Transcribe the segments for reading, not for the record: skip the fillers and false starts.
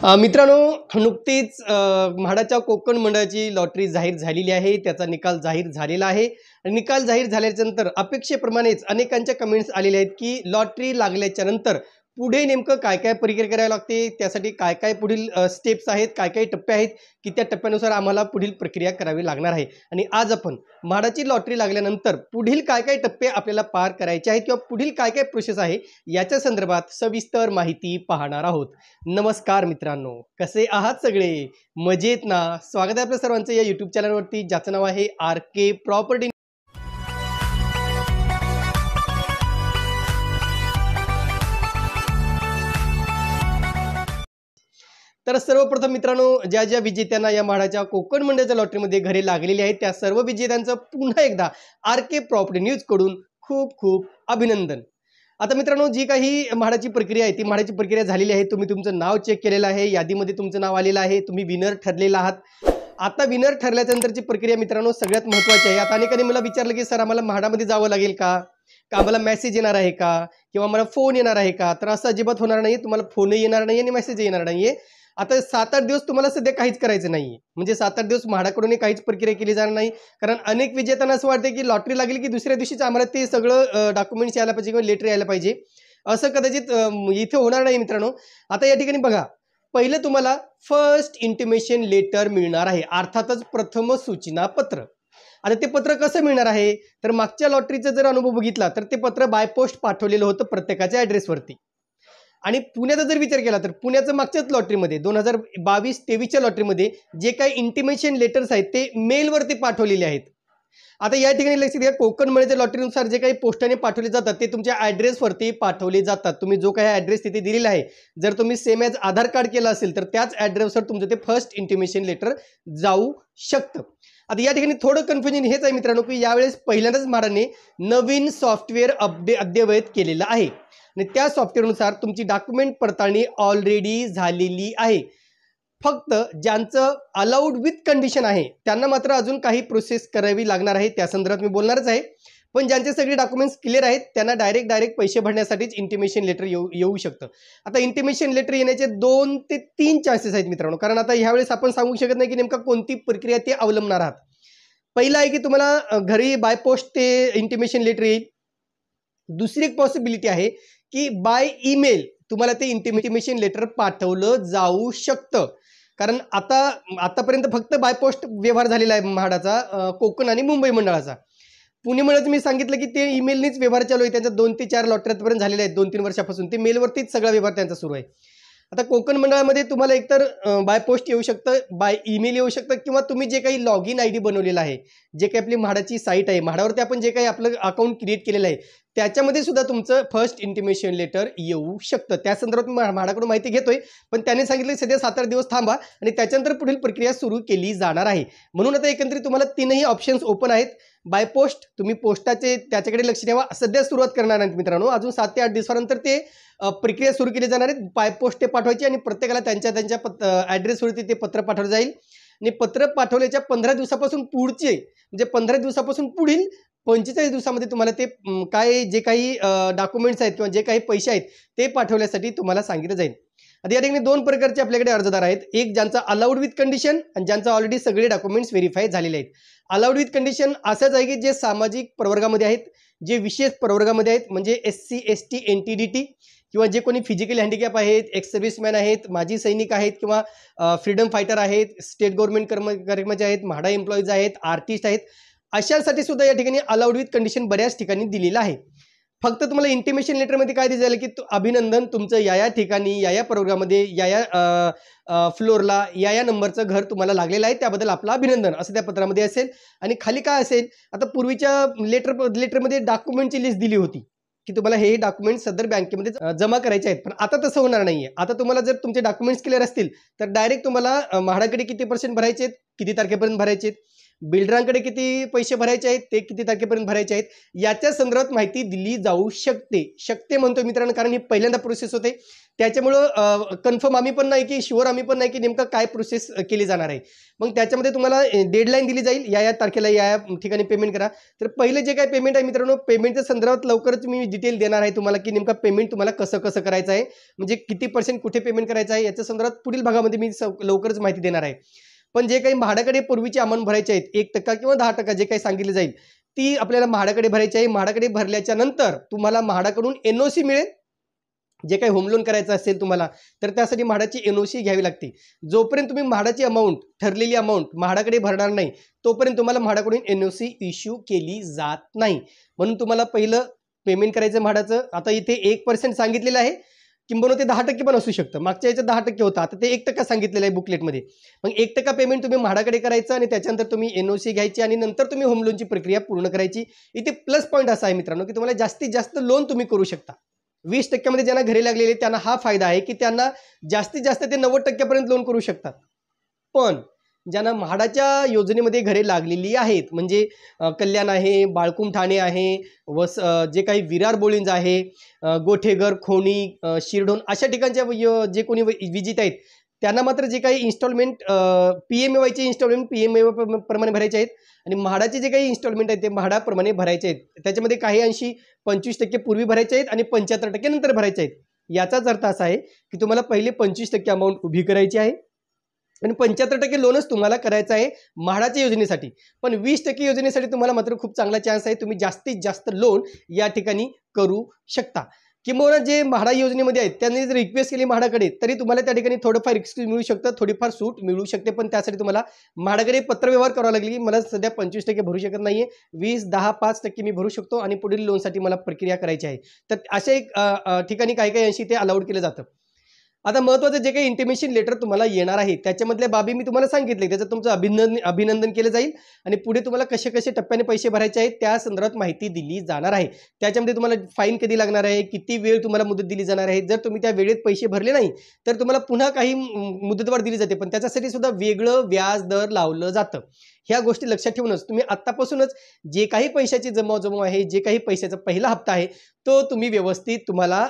मित्रांनो, नुकतीच म्हाडाच्या कोकण मंडळाची लॉटरी जाहीर झालेली आहे. त्याचा निकाल जाहीर झालेला आहे आणि निकाल जाहीर झाल्याच्यानंतर अपेक्षेप्रमाणेच अनेकांच्या कमेंट्स आलेल्या आहेत, की लॉटरी लागल्याच्या नंतर पुढे नेमकं काय-काय प्रक्रिया करावी लागते, त्यासाठी काय-काय पुढील स्टेप्स आहेत, काय-काय टप्पे आहेत, की त्या टप्प्यानुसार आम्हाला पुढील प्रक्रिया करावी लागणार आहे. आणि आज आपण म्हाडाची लॉटरी लागल्यानंतर पुढील काय-काय टप्पे आपल्याला पार करायचे आहेत किंवा पुढील काय-काय प्रोसेस आहे, याच्या संदर्भात सविस्तर माहिती पाहणार आहोत. नमस्कार मित्रांनो, कसे आहात सगळे? मजेत ना? स्वागत आहे आपल्या सर्वांचं या YouTube चॅनलवरती, ज्याचं नाव आहे RK प्रॉपर्टी. तर सर्वप्रथम मित्रांनो, ज्या ज्या विजेत्यांना या म्हाडाच्या कोकण मंडळाच्या लॉटरीमध्ये घरे लागलेली आहेत, त्या सर्व विजेत्यांचं पुन्हा एकदा RK प्रॉपर्टी न्यूज कडून खूप खूप अभिनंदन. आता मित्रांनो, जी काही म्हाडाची प्रक्रिया आहे ती म्हाडाची प्रक्रिया झालेली आहे. तुम्ही तुमचं नाव चेक केलेलं आहे, यादीमध्ये तुमचं नाव आलेलं आहे, तुम्ही विनर ठरलेला आहात. आता विनर ठरल्यानंतरची प्रक्रिया मित्रांनो सगळ्यात महत्त्वाची आहे. आता अनेकांनी मला विचारलं, की सर आम्हाला म्हाडामध्ये जावं लागेल का आम्हाला मेसेज येणार आहे का किंवा मला फोन येणार आहे का? तर असं अजिबात होणार नाही. तुम्हाला फोनही येणार नाही आणि मेसेज येणार नाहीये. आता 7-8 दिवस तुम्हाला सध्या काहीच करायचं नाहीये. म्हणजे 7-8 दिवस म्हाडाकडून काहीच प्रक्रिया केली जाणार नाही. कारण अनेक विजेत्यांना असं वाटतं, की लॉटरी लागली की दुसऱ्या दिवशीच आम्हाला ते सगळं डॉक्युमेंट्स यायला पाहिजे किंवा लेटर यायला पाहिजे. असं कदाचित इथे होणार नाही मित्रांनो. आता या ठिकाणी बघा, पहिलं तुम्हाला फर्स्ट इंटिमेशन लेटर मिळणार आहे, अर्थातच प्रथम सूचना पत्र. आता ते पत्र कसं मिळणार आहे? तर मागच्या लॉटरीचा जर अनुभव बघितला तर ते पत्र बाय पोस्ट पाठवलेलं होतं प्रत्येकाच्या ॲड्रेसवरती. आणि पुण्याचा जर विचार केला तर पुण्याचं मागच्याच लॉटरीमध्ये 2022-23च्या लॉटरीमध्ये जे काही इंटिमेशन लेटर्स आहेत ते मेलवरती पाठवलेले आहेत. आता या ठिकाणी लक्षात घ्या, कोकण मंडळाच्या लॉटरीनुसार जे काही पोस्टाने पाठवले जातात ते तुमच्या ॲड्रेसवरती पाठवले जातात. तुम्ही जो काही ॲड्रेस तिथे दिलेला आहे, जर तुम्ही सेम ॲज आधार कार्ड केलं असेल तर त्याच ॲड्रेसवर तुमचं ते फर्स्ट इंटिमेशन लेटर जाऊ शकतं. आता या ठिकाणी थोडं कन्फ्युजन हेच आहे मित्रांनो, की यावेळेस पहिल्यांदाच म्हाडाने नवीन सॉफ्टवेअर अद्ययावत केलेलं आहे आणि त्या सॉफ्टवेअरनुसार तुमची डॉक्युमेंट पडताळणी ऑलरेडी झालेली आहे. फक्त ज्यांचं अलाउड विथ कंडिशन आहे त्यांना मात्र अजून काही प्रोसेस करावी लागणार आहे. त्या संदर्भात मी बोलणारच आहे. पण ज्यांचे सगळे डॉक्युमेंट्स क्लिअर आहेत त्यांना डायरेक्ट पैसे भरण्यासाठीच इंटिमेशन लेटर येऊ शकतं. आता इंटिमेशन लेटर येण्याचे 2 ते 3 चान्सेस आहेत मित्रांनो. कारण आता ह्यावेळेस आपण सांगू शकत नाही की नेमका कोणती प्रक्रिया ते अवलंबणार आहात. पहिलं आहे की तुम्हाला घरी बाय पोस्ट ते इंटिमेशन लेटर येईल. दुसरी एक पॉसिबिलिटी आहे की बाय ईमेल तुम्हाला ते इंटिमेशन लेटर पाठवलं जाऊ शकतं. कारण आतापर्यंत फक्त बाय पोस्ट व्यवहार झालेला आहे म्हाडाचा कोकण आणि मुंबई मंडळाचा. पुणे मंडळाचं मी सांगितलं की ते ईमेलनीच व्यवहार चालू आहे. त्यांचा 2 ते 4 लॉटरीपर्यंत झालेले आहेत 2-3 वर्षापासून. ते मेलवरतीच सगळा व्यवहार त्यांचा सुरू आहे. आता कोकण मंडळामध्ये तुम्हाला एकतर बाय पोस्ट येऊ शकतं, बाय ईमेल येऊ शकतं किंवा तुम्ही जे काही लॉग इन ID बनवलेलं आहे, जे काही आपली म्हाडाची साईट आहे, म्हाडावरती आपण जे काही आपलं अकाउंट क्रिएट केलेलं आहे त्याच्यामध्ये सुद्धा तुमचं फर्स्ट इंटिमेशन लेटर येऊ शकतं. त्या संदर्भात म्हाडाकडून माहिती घेतोय, पण त्यांनी सांगितलं सध्या 7-8 दिवस थांबा आणि त्याच्यानंतर पुढील प्रक्रिया सुरू केली जाणार आहे. म्हणून आता एकंदरीत तुम्हाला 3ही ऑप्शन्स ओपन आहेत. बाय पोस्ट तुम्ही पोस्टाचे त्याच्याकडे लक्ष ठेवा. सध्या सुरुवात करणार नाहीत मित्रांनो. अजून 7 ते 8 दिवसानंतर ते प्रक्रिया सुरू केली जाणार आहे. बाय पोस्ट ते पाठवायची आणि प्रत्येकाला त्यांच्या ॲड्रेसवरती ते पत्र पाठवलं जाईल आणि पत्र पाठवल्याच्या 15 दिवसापासून पुढचे म्हणजे 15 दिवसापासून पुढील 45 दिवसामध्ये तुम्हाला ते काय जे काही डॉक्युमेंट्स आहेत किंवा जे काही पैसे आहेत ते पाठवण्यासाठी तुम्हाला सांगितलं जाईल. आता या ठिकाणी 2 प्रकारचे आपल्याकडे अर्जदार आहेत. एक ज्यांचा अलाउड विथ कंडिशन आणि ज्यांचा ऑलरेडी सगळे डॉक्युमेंट्स व्हेरीफाय झालेले आहेत. अलाउड विथ कंडिशन असंच आहे की जे सामाजिक प्रवर्गामध्ये आहेत, जे विशेष प्रवर्गामध्ये आहेत म्हणजे SC ST NTDT किंवा जे कोणी फिजिकल हँडिकॅप आहेत, एक्स सर्व्हिसमॅन आहेत, माजी सैनिक आहेत किंवा फ्रीडम फायटर आहेत, स्टेट गव्हर्नमेंट कर्मचारी आहेत, म्हाडा एम्प्लॉईज आहेत, आर्टिस्ट आहेत, अशांसाठी सुद्धा या ठिकाणी अलाउड विथ कंडिशन बऱ्याच ठिकाणी दिलेलं आहे. फक्त तुम्हाला इंटिमेशन लेटरमध्ये काय दिलं की अभिनंदन, तुमचं या ठिकाणी या प्रोग्राममध्ये या फ्लोअरला या नंबरचं घर तुम्हाला लागलेलं आहे, त्याबद्दल आपलं अभिनंदन असं त्या पत्रामध्ये असेल. आणि खाली काय असेल, आता पूर्वीच्या लेटरमध्ये डॉक्युमेंटची लिस्ट दिली होती की तुम्हाला हे डॉक्युमेंट सदर बँकेमध्ये जमा करायचे आहेत. पण आता तसं होणार नाहीये. आता तुम्हाला जर तुमचे डॉक्युमेंट्स क्लिअर असतील तर डायरेक्ट तुम्हाला म्हाडाकडे किती % भरायचे आहेत, किती तारखेपर्यंत भरायचे आहेत, बिल्डरांकडे किती पैसे भरायचे आहेत, ते किती तारखेपर्यंत भरायचे आहेत, याच्या संदर्भात माहिती दिली जाऊ शकते म्हणतो मित्रांनो, कारण ही पहिल्यांदा प्रोसेस होते. त्याच्यामुळं कन्फर्म आम्ही पण नाही की शुअर आम्ही पण नाही की नेमकं काय प्रोसेस केली जाणार आहे. मग त्याच्यामध्ये तुम्हाला डेडलाईन दिली जाईल, या तारखेला या ठिकाणी पेमेंट करा. तर पहिलं जे काही पेमेंट आहे मित्रांनो, पेमेंटच्या संदर्भात लवकरच मी डिटेल देणार आहे तुम्हाला की नेमका पेमेंट तुम्हाला कसं करायचं आहे, म्हणजे किती % कुठे पेमेंट करायचं आहे, याच्या संदर्भात पुढील भागामध्ये मी लवकरच माहिती देणार आहे. पण जे काही म्हाडाकडे पूर्वीची अमाऊंट भरायची आहेत, 1% किंवा 10% जे काही सांगितले जाईल, ती आपल्याला म्हाडाकडे भरायची आहे. म्हाडाकडे भरल्याच्या नंतर तुम्हाला म्हाडाकडून NOC मिळेल. जे काही होम लोन करायचं असेल तुम्हाला, तर त्यासाठी म्हाडाची NOC घ्यावी लागते. जोपर्यंत तुम्ही म्हाडाची अमाऊंट, ठरलेली अमाऊंट म्हाडाकडे भरणार नाही, तोपर्यंत तुम्हाला म्हाडाकडून NOC इश्यू केली जात नाही. म्हणून तुम्हाला पहिलं पेमेंट करायचं म्हाडाचं. आता इथे 1% सांगितलेलं आहे, किंबहुना ते 10% पण असू शकतं. मागच्या याच्यात 10% होतं, आता ते 1% सांगितलेलं आहे बुकलेटमध्ये. मग 1% पेमेंट तुम्ही म्हाडाकडे करायचं आणि त्याच्यानंतर तुम्ही NOC घ्यायची आणि नंतर तुम्ही होम लोनची प्रक्रिया पूर्ण करायची. इथे प्लस पॉईंट असा आहे मित्रांनो की तुम्हाला जास्तीत जास्त लोन तुम्ही करू शकता. 20% मध्ये ज्यांना घरे लागलेले त्यांना हा फायदा आहे की त्यांना जास्तीत जास्त ते 90% पर्यंत लोन करू शकतात. पण ज्यांना म्हाडाच्या योजनेमध्ये घरे लागलेली आहेत, म्हणजे कल्याण आहे, बाळकुम ठाणे आहे, जे काही विरार बोळिंज आहे, गोठेघर, खोणी, शिरढोण अशा ठिकाणच्या जे कोणी विजित आहेत, त्यांना मात्र जे काही इन्स्टॉलमेंट PMAYचे इन्स्टॉलमेंट PMAY प्रमाणे भरायचे आहेत आणि म्हाडाचे जे काही इन्स्टॉलमेंट आहेत ते म्हाडाप्रमाणे भरायचे आहेत. त्याच्यामध्ये काही अंशी 25% पूर्वी भरायचे आहेत आणि 75% नंतर भरायचे आहेत. याचाच अर्थ असा आहे की तुम्हाला पहिले 25% अमाऊंट उभी करायची आहे आणि 75% लोनच तुम्हाला करायचं आहे म्हाडाच्या योजनेसाठी. पण 20% योजनेसाठी तुम्हाला मात्र खूप चांगला चान्स आहे. तुम्ही जास्तीत जास्त लोन या ठिकाणी करू शकता. किंवा जे म्हाडा योजनेमध्ये आहेत त्यांनी जर रिक्वेस्ट केली म्हाडाकडे, तरी तुम्हाला त्या ठिकाणी थोडंफार एक्सक्यूज मिळू शकतं, थोडीफार सूट मिळू शकते. पण त्यासाठी तुम्हाला म्हाडाकडे पत्रव्यवहार करावा लागेल की मला सध्या 25% भरू शकत नाहीये, 20, 10, 5% मी भरू शकतो आणि पुढील लोनसाठी मला प्रक्रिया करायची आहे. तर अशा एक ठिकाणी काही अंशी ते अलाउड केलं जातं. आता महत्त्वाचं जे काही इंटिमेशन लेटर तुम्हाला येणार आहे त्याच्यामधल्या बाबी मी तुम्हाला सांगितले, त्याचं तुमचं अभिनंदन केलं जाईल आणि पुढे तुम्हाला कसे टप्प्याने पैसे भरायचे आहेत त्या संदर्भात माहिती दिली जाणार आहे. त्याच्यामध्ये तुम्हाला फाईन कधी लागणार आहे, किती वेळ तुम्हाला मुदत दिली जाणार आहे. जर तुम्ही त्या वेळेत पैसे भरले नाही तर तुम्हाला पुन्हा काही मुदतवाढ दिली जाते, पण त्याच्यासाठी सुद्धा वेगळं व्याज दर लावलं जातं. ह्या गोष्टी लक्षात ठेवूनच तुम्ही आत्तापासूनच जे काही पैशाची जमवाजमव आहे, जे काही पैशाचा पहिला हप्ता आहे तो तुम्ही व्यवस्थित तुम्हाला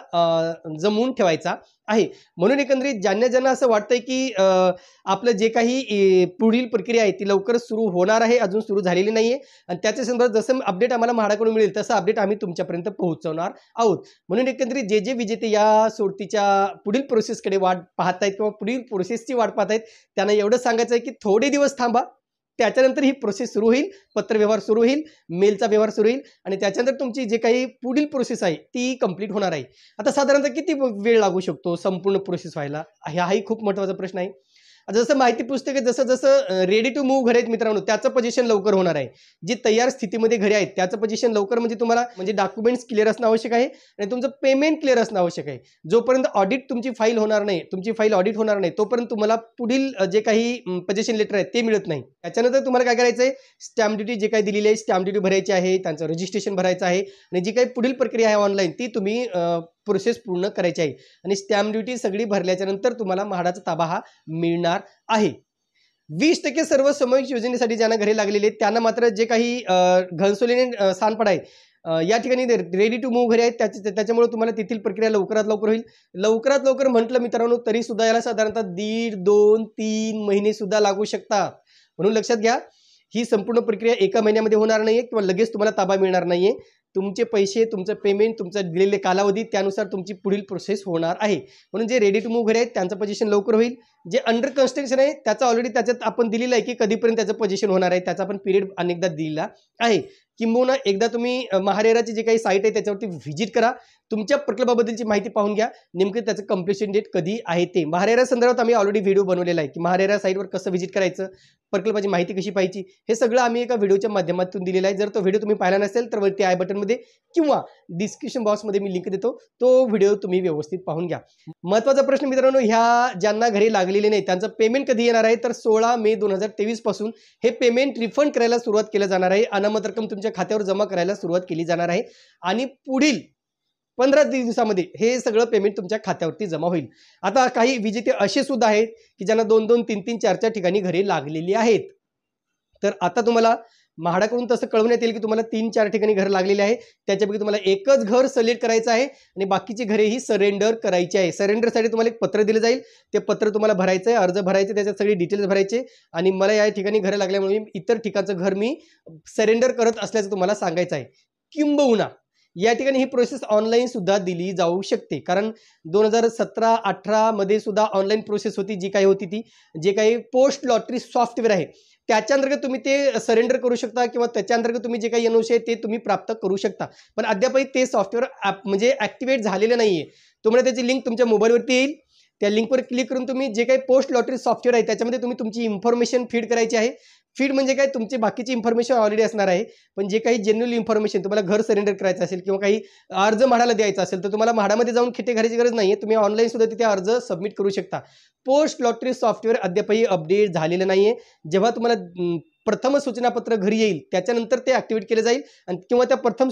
जमवून ठेवायचा आहे. म्हणून एकंदरीत ज्यांना असं वाटतंय की आपलं जे काही पुढील प्रक्रिया आहे ती लवकरच सुरू होणार आहे, अजून सुरू झालेली नाहीये आणि त्याच्या संदर्भात जसं अपडेट आम्हाला म्हाडाकडून मिळेल तसं अपडेट आम्ही तुमच्यापर्यंत पोहोचवणार आहोत. म्हणून एकंदरीत जे विजेते या सोडतीच्या पुढील प्रोसेसकडे वाट पाहत आहेत किंवा पुढील प्रोसेसची वाट पाहत आहेत त्यांना एवढं सांगायचं आहे की थोडे दिवस थांबा. त्याच्यानंतर ही प्रोसेस सुरू होईल, पत्रव्यवहार सुरू होईल, मेलचा व्यवहार सुरू होईल आणि त्याच्यानंतर तुमची जे काही पुढील प्रोसेस आहे ती कंप्लीट होणार आहे. आता साधारणतः किती वेळ लागू शकतो संपूर्ण प्रोसेस व्हायला, हाही खूप महत्त्वाचा प्रश्न आहे. जसं माहिती पुस्तके जसं रेडी टू मूव्ह घरे आहेत मित्रांनो, त्याचं पोझिशन लवकर होणार आहे. जी तयार स्थितीमध्ये घरे आहेत त्याचं पोझिशन लवकर, म्हणजे तुम्हाला डॉक्युमेंट्स क्लिअर असणं आवश्यक आहे आणि तुमचं पेमेंट क्लिअर असणं आवश्यक आहे. जोपर्यंत ऑडिट तुमची फाईल होणार नाही, तुमची फाईल ऑडिट होणार नाही, तोपर्यंत तुम्हाला पुढील जे काही पोझिशन लेटर आहे ते मिळत नाही. त्याच्यानंतर तुम्हाला काय करायचं आहे, स्टॅम्प ड्युटी जे काही दिलेली आहे स्टॅम्प ड्युटी भरायची आहे, त्यांचं रजिस्ट्रेशन भरायचं आहे आणि जी काही पुढील प्रक्रिया आहे ऑनलाईन ती तुम्ही प्रोसेस पूर्ण करायची आहे आणि स्टॅम्प ड्युटी सगळी भरल्याच्या नंतर तुम्हाला म्हाडाचा ताबा हा मिळणार आहे. 20% सर्व सामायिक योजनेसाठी ज्यांना घरे लागलेली आहेत त्यांना मात्र जे काही घनसोलीने सांडपाडा आहे या ठिकाणी रेडी टू मूव्ह घरे आहेत त्याच्यामुळे तुम्हाला तेथील प्रक्रिया लवकरात लवकर होईल. लवकरात लवकर म्हटलं मित्रांनो तरी सुद्धा याला साधारणतः 1.5, 2, 3 महिने सुद्धा लागू शकतात. म्हणून लक्षात घ्या, ही संपूर्ण प्रक्रिया एका महिन्यामध्ये होणार नाहीये किंवा लगेच तुम्हाला ताबा मिळणार नाहीये. तुमचे पैसे, तुमचं पेमेंट, तुमचा दिलेले कालावधी त्यानुसार तुमची पुढील प्रोसेस होणार आहे. म्हणून जे रेडी टू मूव्ह घरे आहेत त्यांचं पोझिशन लवकर होईल. जे अंडर कन्स्ट्रक्शन आहे त्याचा ऑलरेडी त्याच्यात आपण दिलेलं आहे की कधीपर्यंत त्याचं पोझिशन होणार आहे, त्याचा आपण पिरियड अनेकदा दिलेला आहे. किंबहुना एकदा तुम्ही महारेराची जी काही साईट आहे त्याच्यावरती व्हिजिट करा, तुमच्या प्रकल्पाबद्दलची माहिती पाहून घ्या, नेमकं त्याचं कंप्लीशन डेट कधी आहे ते. महारेरा संदर्भात आम्ही ऑलरेडी व्हिडिओ बनवलेला आहे की महारेरा साईटवर कसं व्हिजिट करायचं, प्रकल्पाची माहिती कशी पाहायची, हे सगळं आम्ही एका व्हिडिओच्या माध्यमातून दिलेलं आहे. जर तो व्हिडिओ तुम्ही पाहिला नसेल तर वरती आय बटनमध्ये किंवा डिस्क्रिप्शन बॉक्समध्ये मी लिंक देतो, तो व्हिडिओ तुम्ही व्यवस्थित पाहून घ्या. महत्त्वाचा प्रश्न मित्रांनो, ह्या ज्यांना घरी लागलेले नाही त्यांचं पेमेंट कधी येणार आहे, तर 16 मे 2023 पासून हे पेमेंट रिफंड करायला सुरुवात केलं जाणार आहे. अनामत रक्कम तुमच्या खात्यावर जमा करायला सुरुवात केली जाणार आहे आणि पुढील 15 दिवसामध्ये हे सगळं पेमेंट तुमच्या खात्यावरती जमा होईल. आता काही विजेते असे सुद्धा आहेत की ज्यांना 2-2, 3-3, 4-4 ठिकाणी घरे लागलेली आहेत. तर आता तुम्हाला म्हाडाकडून तसं कळवण्यात येईल की तुम्हाला 3-4 ठिकाणी घर लागलेले आहे. त्याच्यापैकी तुम्हाला एकच घर सिलेक्ट करायचं आहे आणि बाकीची घरेही सरेंडर करायची आहे. सरेंडरसाठी तुम्हाला एक पत्र दिलं जाईल. ते पत्र तुम्हाला भरायचं आहे, अर्ज भरायचे, त्याच्यात सगळी डिटेल्स भरायचे आणि मला या ठिकाणी घरं लागल्यामुळे इतर ठिकाणचं घर मी सरेंडर करत असल्याचं तुम्हाला सांगायचं आहे. किंबहुना या ठिकाणी ही प्रोसेस ऑनलाईन सुद्धा दिली जाऊ शकते. कारण 2017-18 मध्ये सुद्धा ऑनलाईन प्रोसेस होती, जी काही होती ती. जे काही पोस्ट लॉटरी सॉफ्टवेअर आहे, त्याच्या अंतर्गत तुम्ही ते सरेंडर करू शकता किंवा त्याच्या अंतर्गत तुम्ही जे काही एनओसी आहे ते तुम्ही प्राप्त करू शकता. पण अद्यापही ते सॉफ्टवेअर म्हणजे ॲक्टिव्हेट झालेलं नाहीये. तुम्हाला त्याची लिंक तुमच्या मोबाईलवरती येईल. त्या लिंकवर क्लिक करून तुम्ही जे काही पोस्ट लॉटरी सॉफ्टवेअर आहे त्याच्यामध्ये तुम्ही तुमची इन्फॉर्मेशन फीड करायची आहे. फीड म्हणजे काय, तुमची बाकीची इन्फॉर्मेशन ऑलरेडी असणार आहे. पण जे काही जेन्युइन इन्फॉर्मेशन तुम्हाला घर सरेंडर करायचं असेल किंवा काही अर्ज म्हाडाला द्यायचा असेल, तर तुम्हाला म्हाडामध्ये जाऊन खिटे घालायची गरज नाहीये. तुम्ही ऑनलाईन सुद्धा तिथे अर्ज सबमिट करू शकता. पोस्ट लॉटरी सॉफ्टवेअर अद्यापही अपडेट झालेलं नाहीये. जेव्हा तुम्हाला प्रथम सूचनापत्र घरी येईल त्याच्यानंतर ते ॲक्टिव्हेट केलं जाईल आणि किंवा त्या प्रथम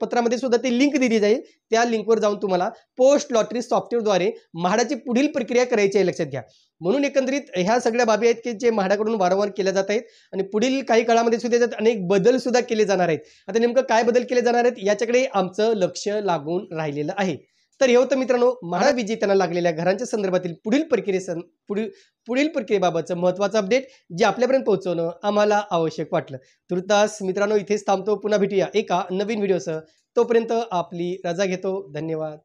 पत्रामध्ये सुद्धा ती लिंक दिली जाईल. त्या लिंकवर जाऊन तुम्हाला पोस्ट लॉटरी सॉफ्टवेअरद्वारे म्हाडाची पुढील प्रक्रिया करायची आहे, लक्षात घ्या. म्हणून एकंदरीत ह्या सगळ्या बाबी आहेत की जे म्हाडाकडून वारंवार केल्या जात आहेत आणि पुढील काही काळामध्ये सुद्धा त्यात अनेक बदल सुद्धा केले जाणार आहेत. आता नेमकं काय बदल केले जाणार आहेत याच्याकडे आमचं लक्ष लागून राहिलेलं आहे. तर हे होतं मित्रांनो म्हाडा विजेत्यांना लागलेल्या घरांच्या संदर्भातील पुढील प्रक्रियेबाबतचं महत्त्वाचं अपडेट जे आपल्यापर्यंत पोहोचवणं आम्हाला आवश्यक वाटलं. तुर्तास मित्रांनो इथेच थांबतो. पुन्हा भेटूया एका नवीन व्हिडिओसह. तोपर्यंत आपली रजा घेतो. धन्यवाद.